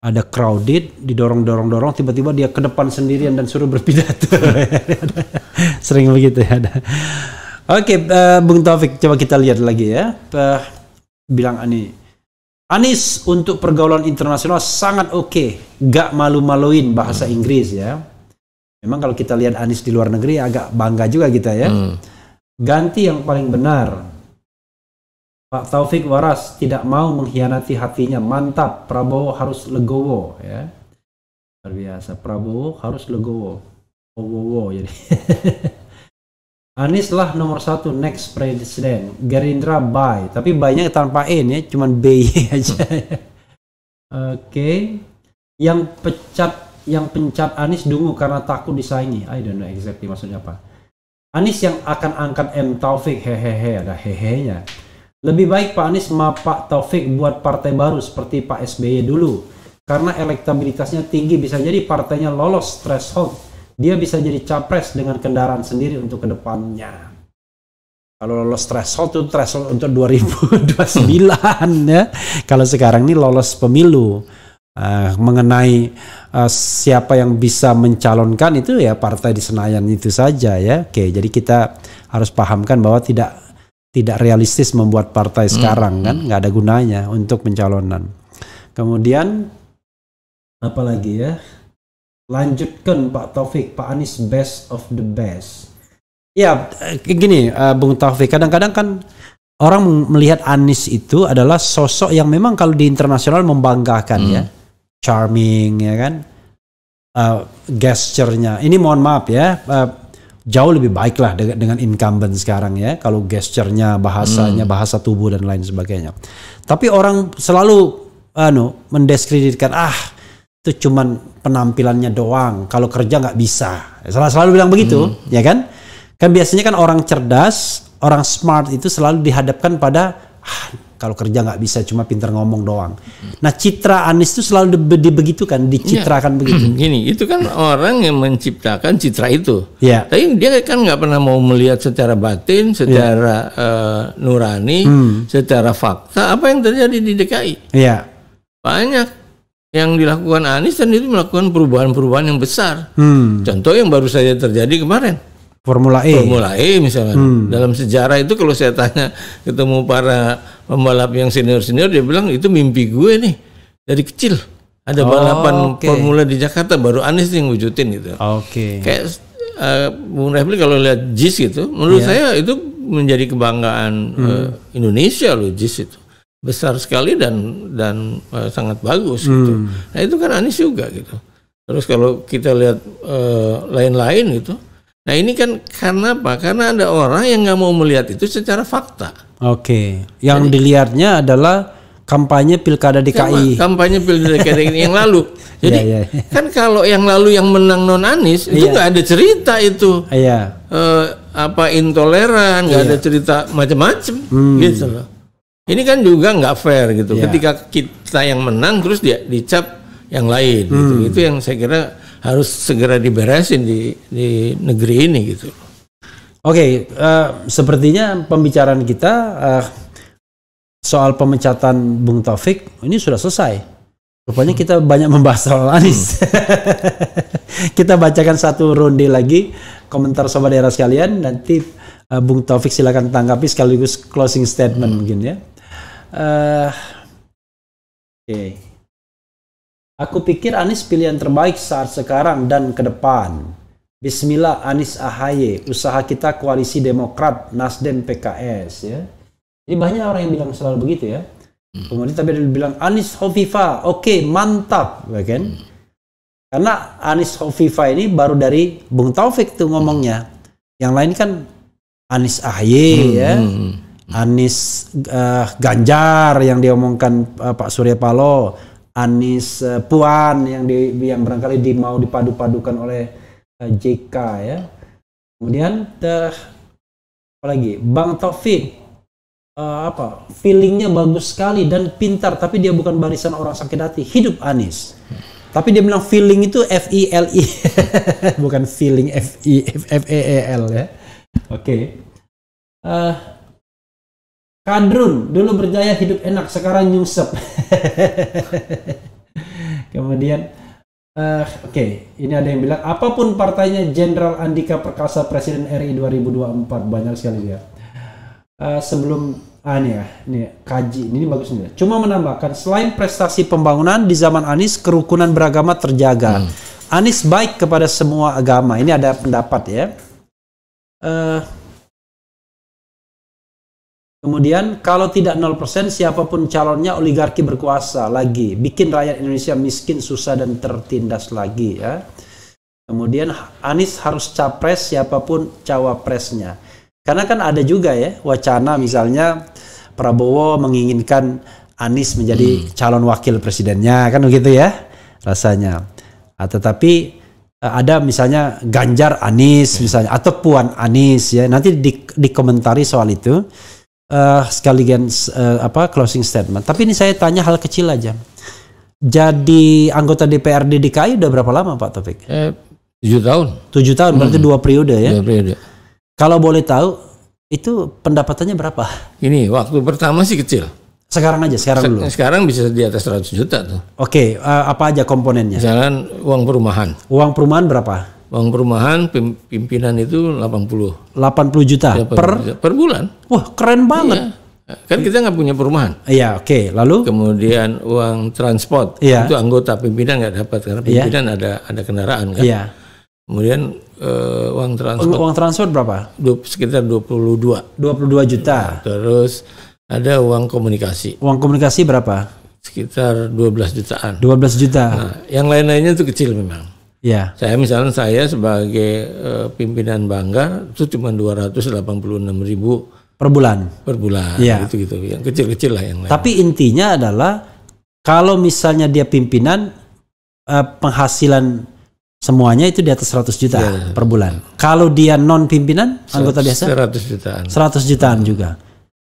Ada crowded, didorong-dorong-dorong, tiba-tiba dia ke depan sendirian dan suruh berpidato. Sering begitu ya. Oke, Bung Taufik, coba kita lihat lagi ya. Bilang Anies untuk pergaulan internasional sangat oke, gak malu-maluin bahasa Inggris ya. Memang kalau kita lihat Anies di luar negeri agak bangga juga kita ya. Ganti yang paling benar. Pak Taufik waras, tidak mau mengkhianati hatinya. Mantap, Prabowo harus legowo ya. Luar biasa, Prabowo harus legowo. Owowo jadi. Anies lah nomor 1 next presiden. Gerindra bye, tapi bye-nya tanpa N ya, cuman B aja. Oke. Yang pencat Anies dungu karena takut disaingi. I don't know exactly maksudnya apa. Anies yang akan angkat M Taufik, hehehe, ada hehenya. Lebih baik Pak Anies sama Pak Taufik buat partai baru seperti Pak SBY dulu. Karena elektabilitasnya tinggi, bisa jadi partainya lolos threshold. Dia bisa jadi capres dengan kendaraan sendiri untuk kedepannya. Kalau lolos threshold itu threshold untuk 2029 ya. Kalau sekarang ini lolos pemilu. Mengenai siapa yang bisa mencalonkan itu ya partai di Senayan itu saja ya. Oke, jadi kita harus pahamkan bahwa tidak realistis membuat partai sekarang kan, nggak ada gunanya untuk pencalonan. Kemudian apa lagi ya? Lanjutkan Pak Taufik, Pak Anies best of the best. Ya, gini Bung Taufik, kadang-kadang kan orang melihat Anies itu adalah sosok yang memang kalau di internasional membanggakan ya. Charming ya kan. Gesture-nya. Ini mohon maaf ya, jauh lebih baik lah dengan incumbent sekarang ya. Kalau gesture-nya, bahasanya, bahasa tubuh dan lain sebagainya. Tapi orang selalu mendiskreditkan, itu cuman penampilannya doang, kalau kerja nggak bisa. Selalu bilang begitu, ya kan? Kan biasanya kan orang cerdas, orang smart itu selalu dihadapkan pada kalau kerja nggak bisa, cuma pintar ngomong doang. Nah citra Anies itu selalu dibegitukan, dicitrakan begitu. Gini, itu kan orang yang menciptakan citra itu. Tapi dia kan nggak pernah mau melihat secara batin, secara nurani, secara fakta apa yang terjadi di DKI. Banyak yang dilakukan Anies dan itu melakukan perubahan-perubahan yang besar. Contoh yang baru saja terjadi kemarin. Formula E misalnya. Dalam sejarah itu kalau saya tanya ketemu para pembalap yang senior-senior, dia bilang itu mimpi gue nih dari kecil. Ada balapan Formula di Jakarta, baru Anies yang wujudin gitu. Kayak Bung Refli kalau lihat JIS gitu, menurut saya itu menjadi kebanggaan Indonesia loh, JIS itu. Besar sekali dan sangat bagus gitu. Nah itu kan Anies juga gitu. Terus kalau kita lihat lain-lain gitu. Nah ini kan karena apa? Karena ada orang yang nggak mau melihat itu secara fakta. Yang dilihatnya adalah kampanye pilkada DKI. Kampanye pilkada DKI yang lalu. Jadi kan kalau yang lalu yang menang non Anies itu nggak ada cerita itu. Intoleran, nggak ada cerita macam-macam gitu loh. Ini kan juga nggak fair gitu. Ketika kita yang menang terus dia dicap yang lain gitu. Itu yang saya kira harus segera diberesin di negeri ini gitu. Sepertinya pembicaraan kita soal pemecatan Bung Taufik ini sudah selesai. Rupanya kita banyak membahas soal Anies. Kita bacakan satu ronde lagi komentar sobat daerah sekalian. Nanti Bung Taufik silakan tanggapi sekaligus closing statement mungkin ya. Aku pikir Anies pilihan terbaik saat sekarang dan ke depan. Bismillah Anies AHY, usaha kita koalisi Demokrat, Nasdem, PKS ya. Jadi banyak orang yang bilang selalu begitu ya. Kemudian tapi dia bilang Anies Hovifah, mantap, kan? Karena Anies Hovifah ini baru dari Bung Taufik tuh ngomongnya. Yang lain kan Anies AHY ya. Anies Ganjar yang diomongkan Pak Surya Paloh, Anies Puan yang barangkali mau dipadu-padukan oleh JK ya. Kemudian apa lagi? Bang Taufik feelingnya bagus sekali dan pintar, tapi dia bukan barisan orang sakit hati. Hidup Anies. Tapi dia bilang feeling itu FILI bukan feeling FEEL ya. Oke. Kadrun dulu berjaya hidup enak, sekarang nyungsep. Kemudian ini ada yang bilang apapun partainya Jenderal Andika Perkasa Presiden RI 2024, banyak sekali dia. Sebelum ini kaji ini bagus nih. Cuma menambahkan selain prestasi pembangunan di zaman Anies, kerukunan beragama terjaga. Anies baik kepada semua agama. Ini ada pendapat ya. Kemudian kalau tidak 0% siapapun calonnya oligarki berkuasa lagi, bikin rakyat Indonesia miskin, susah dan tertindas lagi ya. Kemudian Anies harus capres siapapun cawapresnya. Karena kan ada juga ya wacana misalnya Prabowo menginginkan Anies menjadi calon wakil presidennya, kan begitu ya rasanya. Tetapi ada misalnya Ganjar Anies misalnya atau Puan Anies ya. Nanti dikomentari soal itu sekaligus closing statement. Tapi ini saya tanya hal kecil aja. Jadi anggota DPRD DKI udah berapa lama Pak Taufik? 7 tahun. 7 tahun berarti 2 periode ya. 2 periode. Kalau boleh tahu, itu pendapatannya berapa? Ini waktu pertama sih kecil. Sekarang dulu. Sekarang bisa di atas 100 juta tuh. Oke, apa aja komponennya? Misalkan uang perumahan. Uang perumahan berapa? Uang perumahan pimpinan itu 80. 80 juta Ya, per bulan. Wah, keren banget. Iya. Kan kita nggak punya perumahan. Iya, oke. Lalu? Kemudian uang transport. Iya. Itu anggota pimpinan nggak dapat karena pimpinan ada kendaraan kan. Iya. Kemudian uang transport berapa? Sekitar 22 juta. Terus ada uang komunikasi. Uang komunikasi berapa? Sekitar 12 jutaan. 12 juta. Nah, yang lain-lainnya itu kecil memang. Ya. Saya sebagai pimpinan Banggar itu cuma 286.000 per bulan. Per bulan. Ya. Gitu. Yang kecil-kecil lah yang lain. Tapi intinya adalah kalau misalnya dia pimpinan, penghasilan semuanya itu di atas 100 juta per bulan. Kalau dia non pimpinan, anggota biasa 100 jutaan. 100 jutaan juga.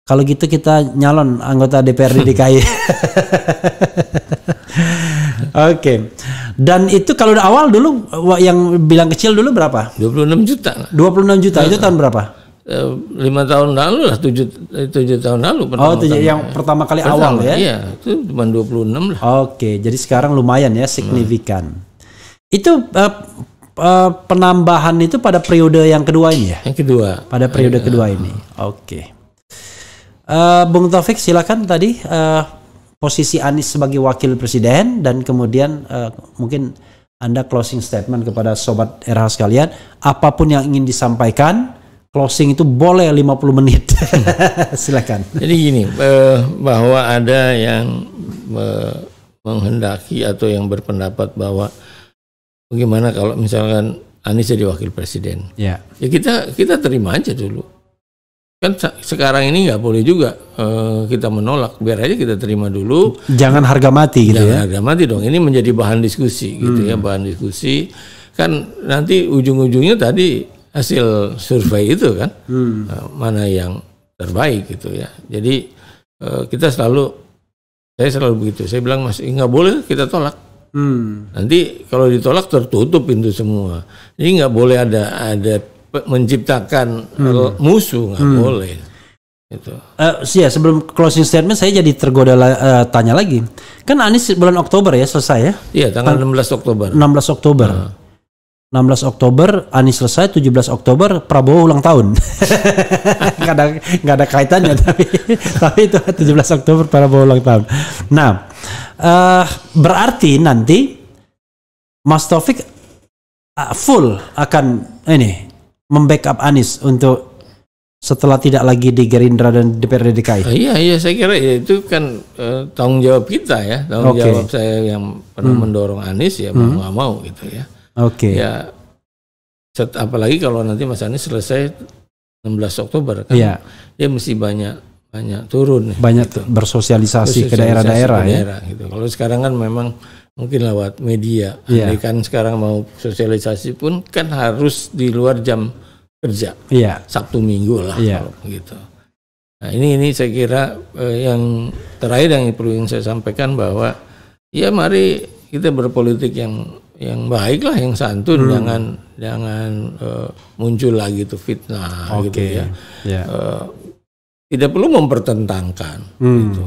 Kalau gitu kita nyalon anggota DPRD DKI. Oke. Dan itu kalau awal dulu yang bilang kecil dulu berapa? 26 juta. 26 juta itu tahun berapa? 5 tahun lalu lah, 7 tahun lalu. Yang pertama kali awal ya? Iya, itu cuma 26 lah. Oke, jadi sekarang lumayan ya, signifikan. Itu penambahan itu pada periode yang kedua ini ya? Yang kedua. Pada periode kedua ini. Oke. Bung Taufik silakan tadi posisi Anies sebagai wakil presiden dan kemudian mungkin Anda closing statement kepada sobat RH sekalian. Apapun yang ingin disampaikan, closing itu boleh 50 menit. Silakan. Jadi gini, bahwa ada yang menghendaki atau yang berpendapat bahwa bagaimana kalau misalkan Anies jadi wakil presiden? Ya kita terima aja dulu. Kan sekarang ini nggak boleh juga kita menolak. Biar aja kita terima dulu. Jangan harga mati gitu ya. Harga mati dong. Ini menjadi bahan diskusi gitu ya, bahan diskusi. Kan nanti ujung-ujungnya tadi hasil survei itu kan mana yang terbaik gitu ya. Jadi saya selalu begitu. Saya bilang Mas, nggak boleh kita tolak. Nanti kalau ditolak tertutup pintu semua. Jadi nggak boleh ada menciptakan musuh, nggak boleh. Gitu. Sebelum closing statement saya jadi tergoda tanya lagi. Kan Anies bulan Oktober ya selesai ya? Iya, tanggal 16 Oktober. 16 Oktober. 16 Oktober Anies selesai, 17 Oktober Prabowo ulang tahun. Nggak ada kaitannya tapi itu 17 Oktober Prabowo ulang tahun. Nah, berarti nanti Mas Taufik full akan membackup Anies untuk setelah tidak lagi di Gerindra dan DPRD DKI. Iya, saya kira itu kan tanggung jawab kita ya, tanggung jawab saya yang pernah mendorong Anies ya, mau nggak mau gitu ya. Ya, apalagi kalau nanti Mas Anies selesai 16 Oktober kan dia mesti banyak turun, banyak bersosialisasi ke daerah-daerah ya. Gitu. Kalau sekarang kan memang mungkin lewat media. Andai kan sekarang mau sosialisasi pun kan harus di luar jam kerja, Sabtu Minggu lah kalau gitu. Nah ini saya kira yang terakhir yang perlu saya sampaikan bahwa ya mari kita berpolitik yang baik lah, yang santun, jangan muncul lagi tuh fitnah gitu ya. Tidak perlu mempertentangkan gitu.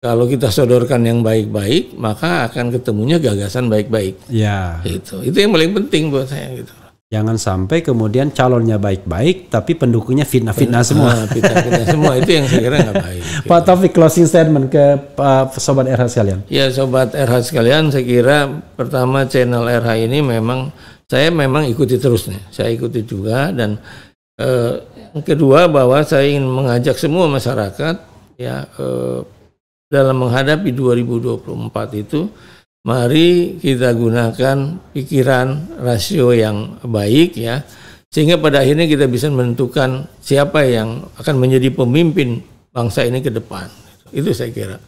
Kalau kita sodorkan yang baik-baik, maka akan ketemunya gagasan baik-baik. Itu yang paling penting buat saya gitu. Jangan sampai kemudian calonnya baik-baik, tapi pendukungnya fitnah-fitnah semua. Fitnah semua itu yang saya kira nggak baik. Gitu. Pak Taufik, closing statement ke Sobat RH sekalian. Ya Sobat RH sekalian, saya kira pertama channel RH ini saya memang ikuti terus nih. Saya ikuti juga dan kedua bahwa saya ingin mengajak semua masyarakat ya dalam menghadapi 2024 itu mari kita gunakan pikiran rasio yang baik ya sehingga pada akhirnya kita bisa menentukan siapa yang akan menjadi pemimpin bangsa ini ke depan. Itu saya kira.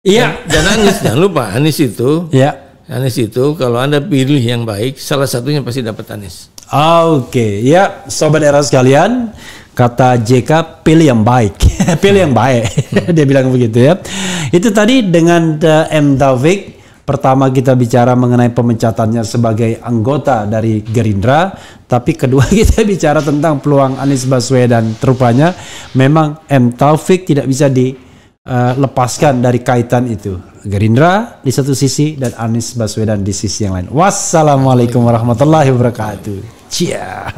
Iya. Dan Anies jangan lupa Anies itu kalau Anda pilih yang baik salah satunya pasti dapat Anies. Oke, ya Sobat Era sekalian, kata JK pilih yang baik, pilih yang baik, dia bilang begitu ya. Itu tadi dengan M. Taufik. Pertama kita bicara mengenai pemecatannya sebagai anggota dari Gerindra, tapi kedua kita bicara tentang peluang Anies Baswedan. Rupanya memang M. Taufik tidak bisa dilepaskan dari kaitan itu. Gerindra di satu sisi dan Anies Baswedan di sisi yang lain. Wassalamualaikum warahmatullahi wabarakatuh. Cia.